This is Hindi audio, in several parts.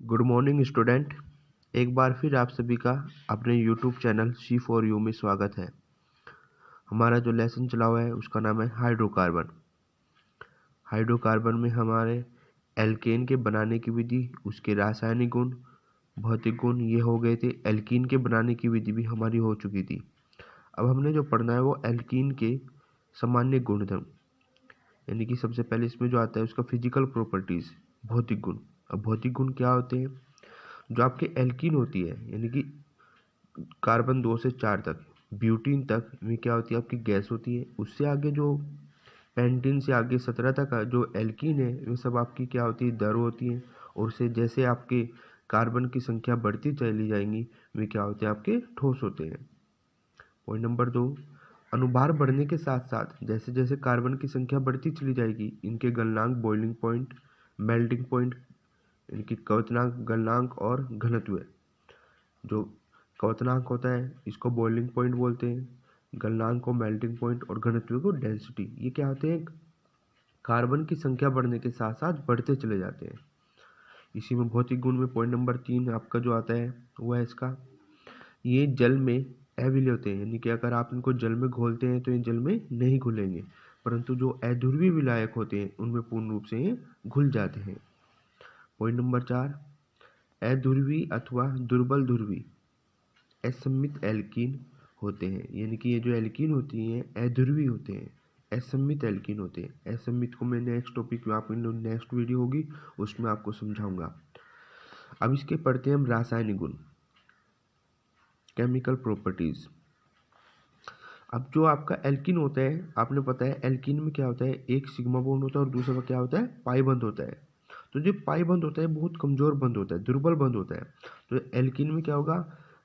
Good morning student. एक बार फिर आप सभी का अपने यूट्यूब चैनल C4U में स्वागत है। हमारा जो लेसन चला हुआ है उसका नाम है हाइड्रोकार्बन। हाइड्रोकार्बन में हमारे एल्केन के बनाने की विधि, उसके रासायनिक गुण, भौतिक गुण ये हो गए थे। एल्कीन के बनाने की विधि भी हमारी हो चुकी थी। अब हमने जो पढ़ना है वो एल्कीन के सामान्य गुणधर्म, यानी कि सबसे पहले इसमें जो आता है उसका फिजिकल प्रॉपर्टीज़, भौतिक गुण। अब भौतिक गुण क्या होते हैं? जो आपके एल्कीन होती है, यानी कि कार्बन 2 से 4 तक, ब्यूटीन तक में क्या होती है? आपकी गैस होती है। उससे आगे जो पेंटीन से आगे 17 तक का जो एल्कीन है वे सब आपकी क्या होती है? दर होती है। और उससे जैसे आपके कार्बन की संख्या बढ़ती चली जाएंगी वे क्या होते हैं? आपके ठोस होते हैं। पॉइंट नंबर 2, अनुभार बढ़ने के साथ साथ जैसे जैसे कार्बन की संख्या बढ़ती चली जाएगी इनके गलनांक, बॉइलिंग पॉइंट, मेल्टिंग पॉइंट, इनकी क्वथनांक, गलनांक और घनत्व, जो क्वथनांक होता है इसको बॉइलिंग पॉइंट बोलते हैं, गलनांक को मेल्टिंग पॉइंट और घनत्व को डेंसिटी, ये क्या होते हैं? कार्बन की संख्या बढ़ने के साथ साथ बढ़ते चले जाते हैं। इसी में भौतिक गुण में पॉइंट नंबर 3 आपका जो आता है वो है इसका, ये जल में अविलय होते हैं, यानी कि अगर आप इनको जल में घोलते हैं तो ये जल में नहीं घुलेंगे, परंतु जो अध्रुवीय विलायक होते हैं उनमें पूर्ण रूप से ये घुल जाते हैं। पॉइंट नंबर 4, अध्रुवीय अथवा दुर्बल ध्रुवीय असम्मित एल्कीन होते हैं, यानी कि ये जो एल्कीन होती हैं अध्रुवीय होते हैं, असम्मित एल्कीन होते हैं। असम्मित को मैं नेक्स्ट टॉपिक में आप नेक्स्ट वीडियो होगी उसमें आपको समझाऊंगा। अब इसके पढ़ते हैं हम रासायनिक गुण, केमिकल प्रॉपर्टीज। अब जो आपका एल्कीन होता है, आपने पता है एल्कीन में क्या होता है? एक सिग्मा बॉन्ड होता है और दूसरा क्या होता है? पाई बंध होता है। तो जो पाई बंध होता है बहुत कमजोर बंध होता है, दुर्बल बंध होता है। तो एल्कीन में क्या होगा?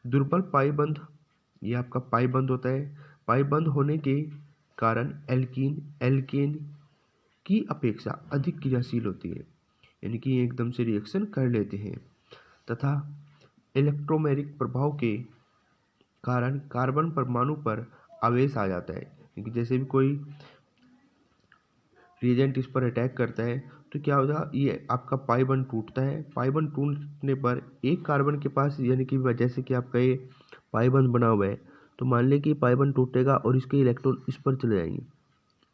दुर्बल पाई बंध, ये आपका पाई बंध होता है। पाई बंध होने के कारण एल्कीन एल्केन की अपेक्षा अधिक क्रियाशील होती है, यानी कि ये एकदम से रिएक्शन कर लेते हैं। तथा इलेक्ट्रोमेरिक प्रभाव के कारण कार्बन परमाणु पर आवेश आ जाता है, क्योंकि जैसे भी कोई रिएजेंट इस पर अटैक करता है तो क्या होगा? ये आपका पाई बंध टूटता है। पाई बंध टूटने पर एक कार्बन के पास, यानी कि जैसे कि आपका ये पाई बंध बना हुआ है, तो मान लें कि पाई बंध टूटेगा और इसके इलेक्ट्रॉन इस पर चले जाएंगे,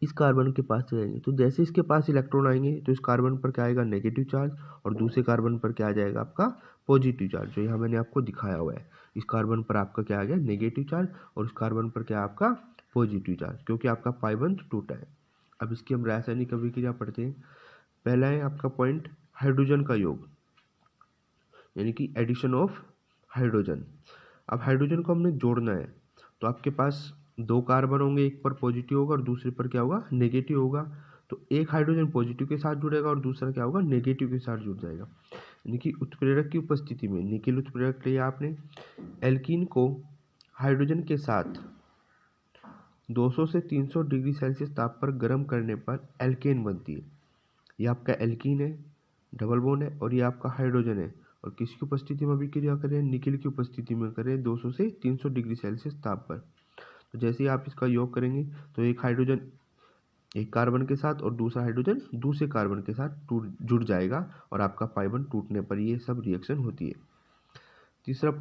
इस कार्बन के पास चले जाएंगे। तो जैसे इसके पास इलेक्ट्रॉन आएंगे तो इस कार्बन पर क्या आएगा? नेगेटिव चार्ज, और दूसरे कार्बन पर क्या आ जाएगा? आपका पॉजिटिव चार्ज, जो यहाँ मैंने आपको दिखाया हुआ है। इस कार्बन पर आपका क्या आ गया? नेगेटिव चार्ज, और इस कार्बन पर क्या आपका? पॉजिटिव चार्ज, क्योंकि आपका पाई बंध टूटा है। अब इसकी हम रासायनिक अभिक्रिया पढ़ते हैं। पहला है आपका पॉइंट हाइड्रोजन का योग, यानी कि एडिशन ऑफ हाइड्रोजन। अब हाइड्रोजन को हमने जोड़ना है तो आपके पास दो कार्बन होंगे, एक पर पॉजिटिव होगा और दूसरे पर क्या होगा? नेगेटिव होगा। तो एक हाइड्रोजन पॉजिटिव के साथ जुड़ेगा और दूसरा क्या होगा? नेगेटिव के साथ जुड़ जाएगा। यानी कि उत्प्रेरक की उपस्थिति में निकेल उत्प्रेरक लिया आपने, एल्कीन को हाइड्रोजन के साथ 200 से 300 डिग्री सेल्सियस ताप पर गर्म करने पर एल्केन बनती है। ये आपका एल्कीन है, डबल बॉन्ड है, और ये आपका हाइड्रोजन है। और किसकी उपस्थिति में अभिक्रिया करें? निकेल की उपस्थिति में करें 200 से 300 डिग्री सेल्सियस ताप पर। तो जैसे ही आप इसका योग करेंगे तो एक हाइड्रोजन एक कार्बन के साथ और दूसरा हाइड्रोजन दूसरे कार्बन के साथ जुड़ जाएगा, और आपका पाई बॉन्ड टूटने पर ये सब रिएक्शन होती है। दूसरा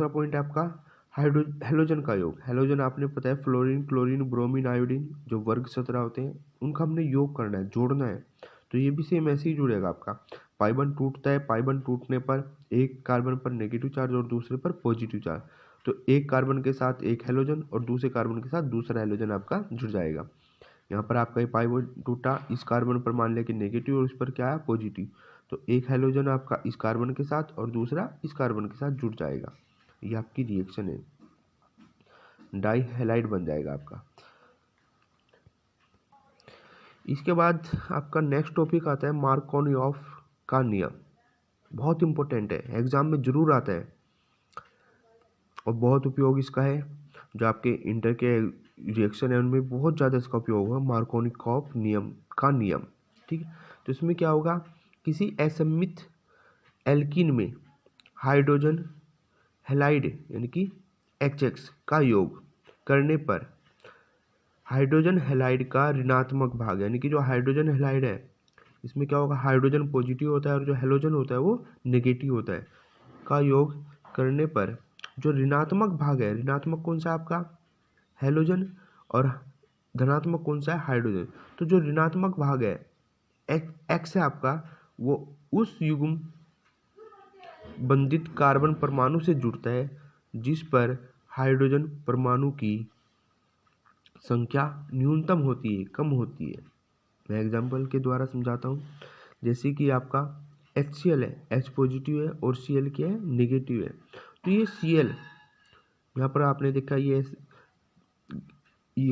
पॉइंट है आपका हेलोजन का योग। हेलोजन आपने पता है फ्लोरीन, क्लोरीन, ब्रोमीन, आयोडीन, जो वर्ग 17 होते हैं उनका हमने योग करना है, जोड़ना है। तो ये भी सेम ऐसे ही जुड़ेगा आपका। पाई बॉन्ड टूटता है, पाई बॉन्ड टूटने पर एक कार्बन पर नेगेटिव चार्ज और दूसरे पर पॉजिटिव चार्ज, तो एक कार्बन के साथ एक हेलोजन और दूसरे कार्बन के साथ दूसरा हेलोजन आपका जुड़ जाएगा। यहाँ पर आपका ये पाई बॉन्ड टूटा, इस कार्बन पर मान लिया कि नेगेटिव और इस पर क्या है? पॉजिटिव। तो एक हेलोजन आपका इस कार्बन के साथ और दूसरा इस कार्बन के साथ जुड़ जाएगा। ये आपकी रिएक्शन है, डाई हैलाइड बन जाएगा आपका। इसके बाद आपका नेक्स्ट टॉपिक आता है मार्कोनियॉफ का नियम। बहुत इंपॉर्टेंट है, एग्जाम में जरूर आता है और बहुत उपयोग इसका है। जो आपके इंटर के रिएक्शन है उनमें बहुत ज़्यादा इसका उपयोग होगा, मार्कोनिकॉफ नियम का नियम। ठीक है, तो इसमें क्या होगा? किसी असम्मित एल्कीन में हाइड्रोजन हैलाइड यानी कि HX का योग करने पर हाइड्रोजन हैलाइड का ऋणात्मक भाग, यानी कि जो हाइड्रोजन हैलाइड है इसमें क्या होगा, हाइड्रोजन पॉजिटिव होता है और जो हेलोजन होता है वो नेगेटिव होता है, का योग करने पर जो ऋणात्मक भाग है, ऋणात्मक कौन सा है आपका, हेलोजन, और धनात्मक कौन सा है, हाइड्रोजन। तो जो ऋणात्मक भाग है एक्स है आपका, वो उस युग्म बंधित कार्बन परमाणु से जुड़ता है जिस पर हाइड्रोजन परमाणु की संख्या न्यूनतम होती है, कम होती है। मैं एग्जाम्पल के द्वारा समझाता हूँ। जैसे कि आपका HCl है, H पॉजिटिव है और Cl क्या है, नेगेटिव है। तो ये Cl यहाँ पर आपने देखा, ये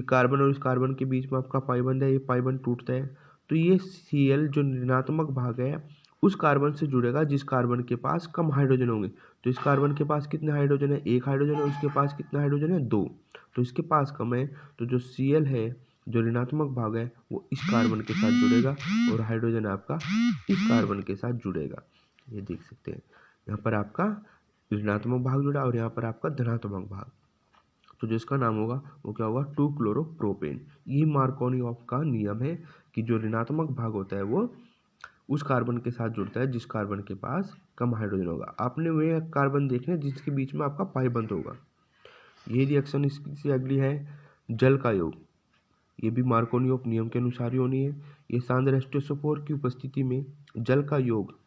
कार्बन और इस कार्बन के बीच में आपका पाइबंध है, ये पाइबंध टूटता है तो ये Cl जो ऋणात्मक भाग है उस कार्बन से जुड़ेगा जिस कार्बन के पास कम हाइड्रोजन होंगे। तो इस कार्बन के पास कितने हाइड्रोजन है, एक हाइड्रोजन है, उसके पास कितना हाइड्रोजन है, दो, तो इसके पास कम है। तो जो Cl है जो ऋणात्मक भाग है वो इस कार्बन के साथ जुड़ेगा और हाइड्रोजन आपका इस कार्बन के साथ जुड़ेगा। ये देख सकते हैं, यहाँ पर आपका ऋणात्मक भाग जुड़ा और यहाँ पर आपका धनात्मक भाग। तो जिसका नाम होगा वो क्या होगा, 2-क्लोरोप्रोपेन। ये मार्कोनियोव का नियम है कि जो ऋणात्मक भाग होता है वो उस कार्बन के साथ जुड़ता है जिस कार्बन के पास कम हाइड्रोजन होगा। आपने वे कार्बन देखने जिसके बीच में आपका पाइबंध होगा। ये रिएक्शन इससे अगली है जल का योग। ये भी मार्कोनियोव नियम के अनुसार ही होनी है। ये सांद्र H2SO4 की उपस्थिति में जल का योग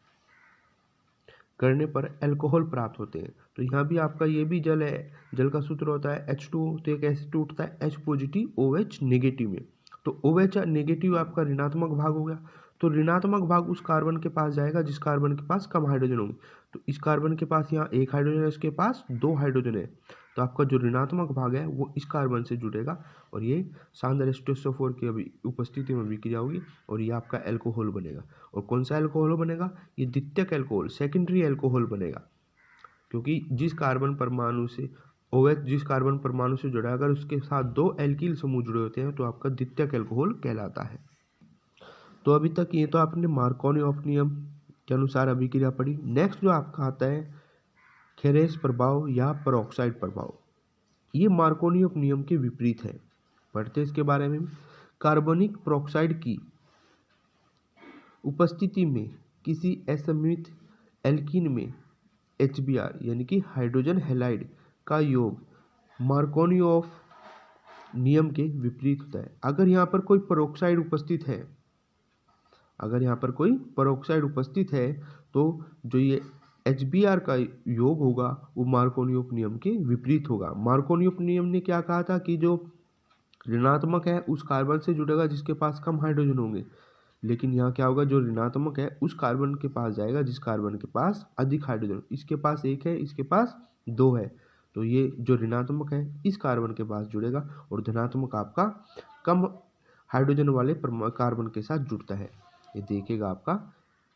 करने पर अल्कोहल प्राप्त होते हैं। तो यहाँ भी आपका ये भी जल है, जल का सूत्र होता है H2O, तो ये कैसे टूटता है, H पॉजिटिव OH नेगेटिव में। तो OH नेगेटिव आपका ऋणात्मक भाग हो गया, तो ऋणात्मक भाग उस कार्बन के पास जाएगा जिस कार्बन के पास कम हाइड्रोजन होंगे। तो इस कार्बन के पास यहाँ एक हाइड्रोजन है, इसके पास दो हाइड्रोजन है, तो आपका जो ऋणात्मक भाग है वो इस कार्बन से जुड़ेगा और ये सांद्र H2SO4 की अभी उपस्थिति में विक्रिया होगी और ये आपका एल्कोहल बनेगा। और कौन सा एल्कोहल बनेगा, ये द्वितीयक एल्कोहल, सेकेंडरी एल्कोहल बनेगा, क्योंकि जिस कार्बन परमाणु से OH जिस कार्बन परमाणु से जुड़ा है अगर उसके साथ दो एल्किल समूह जुड़े होते हैं तो आपका द्वितीयक एल्कोहल कहलाता है। तो अभी तक ये तो आपने मार्कोनियोव नियम के अनुसार अभिक्रिया पढ़ी। नेक्स्ट जो आपका आता है खेरेस प्रभाव या पेरोक्साइड प्रभाव। ये मार्कोनियोव नियम के विपरीत है। पढ़ते इसके बारे में। कार्बनिक पेरोक्साइड की उपस्थिति में किसी असममित एल्कीन में HBr यानी कि हाइड्रोजन हैलाइड का योग मार्कोनियोव नियम के विपरीत होता है। अगर यहाँ पर कोई पेरोक्साइड उपस्थित है, अगर यहाँ पर कोई पेरोक्साइड उपस्थित है तो जो ये HBr का योग होगा वो मार्कोनियोव नियम के विपरीत होगा। मार्कोनियोव नियम ने क्या कहा था कि जो ऋणात्मक है उस कार्बन से जुड़ेगा जिसके पास कम हाइड्रोजन होंगे, लेकिन यहाँ क्या होगा, जो ऋणात्मक है उस कार्बन के पास जाएगा जिस कार्बन के पास अधिक हाइड्रोजन। इसके पास एक है, इसके पास दो है, तो ये जो ऋणात्मक है इस कार्बन के पास जुड़ेगा और धनात्मक आपका कम हाइड्रोजन वाले कार्बन के साथ जुड़ता है। ये देखेगा आपका,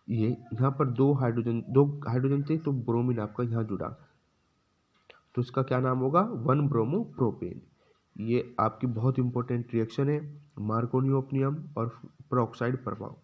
ये यहाँ पर दो हाइड्रोजन थे तो ब्रोमीन आपका यहाँ जुड़ा, तो इसका क्या नाम होगा, 1-ब्रोमोप्रोपेन। ये आपकी बहुत इंपॉर्टेंट रिएक्शन है, मार्कोनियोव नियम और पेरोक्साइड प्रभाव।